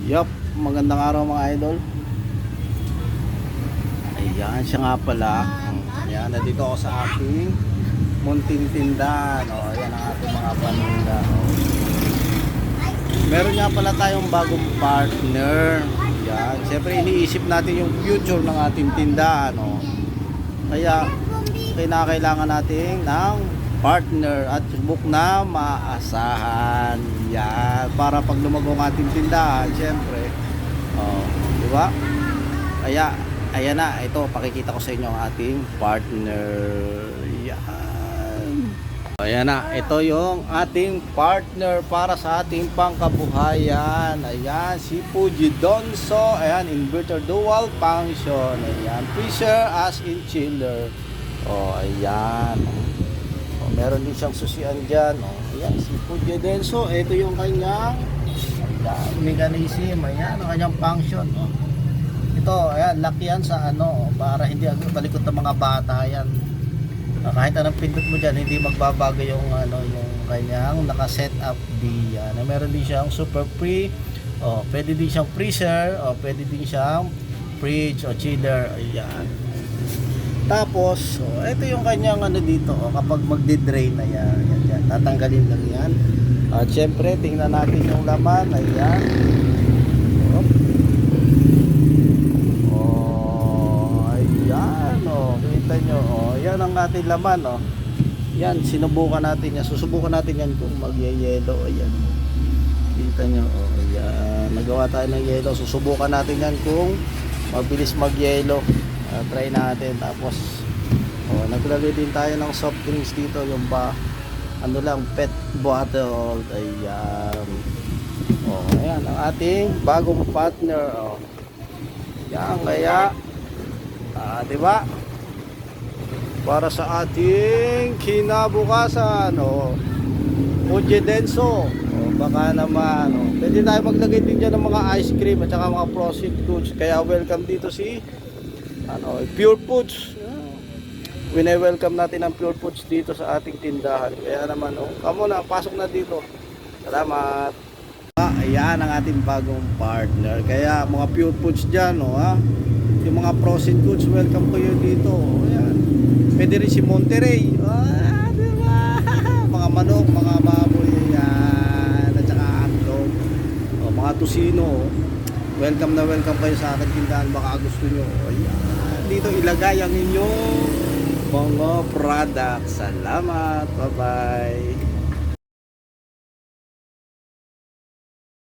Yup, magandang araw mga idol. Ayan siya nga pala. Ayan, nandito ako sa aking munting tindahan. Ayan ang ating mga paninda. Meron nga pala tayong bagong partner. Ayan, siyempre iniisip natin yung future ng ating tindahan. Kaya kinakailangan natin ng partner at book na maasahan. Yan, para pag lumago ang ating tindahan, syempre, di ba? Kaya ayan na, ito pakikita ko sa inyo ang ating partner. Yan. Ayan na, ito yung ating partner para sa ating pangkabuhayan. Ayan, si Fuji Donso. Ayan, inverter dual function. Ayan, freezer as in chiller. Ayan. Meron din siyang susian dyan. Ayan, si Fuji Donso. Ito yung kanyang mechanism. Ayan, ang kanyang function. Ito, ayan, laki yan sa para hindi balikot ng mga bata. Ayan. Kahit anong pindot mo dyan, hindi magbabago yung yung kanyang naka-set up diyan. Meron din siyang super free. Pwede din siyang freezer, pwede din siyang fridge o chiller. Ayan. Tapos, ito yung kanyang dito, kapag magde-drain na yan, tatanggalin lang yan. At syempre, tingnan natin yung laman. Ayan. Kita nyo, yan ang ating laman. Yan, sinubukan natin yan. Susubukan natin yan kung mag-yellow. Ayan. Kita nyo, ayan. Nagawa tayo ng yellow. Susubukan natin yan kung mabilis mag-yellow. Try natin. Tapos naglagay din tayo ng soft drinks dito, yung pet bottle. Ayan. Ayan ang ating bagong partner. Yan, kaya diba, para sa ating kinabukasan. Fuji Donso, baka naman pwede tayo maglagay din dyan ng mga ice cream at saka mga frozen goods. Kaya welcome dito si Pure Foods. Welcome natin ang Pure Foods dito sa ating tindahan. Kaya naman, kamo na, pasok na dito. Salamat. Ayan ang ating bagong partner. Kaya mga Pure Foods dyan, yung mga frozen goods, welcome ko yun dito. Ayan. Pwede rin si Monterey. Diba? Mga manok, mga baboy. Ayan. At saka hotdog. Mga tusino. Welcome na welcome kayo sa akin tindahan. Baka gusto nyo. Ayan. Dito ilagay ang inyong mga products. Salamat. Bye bye.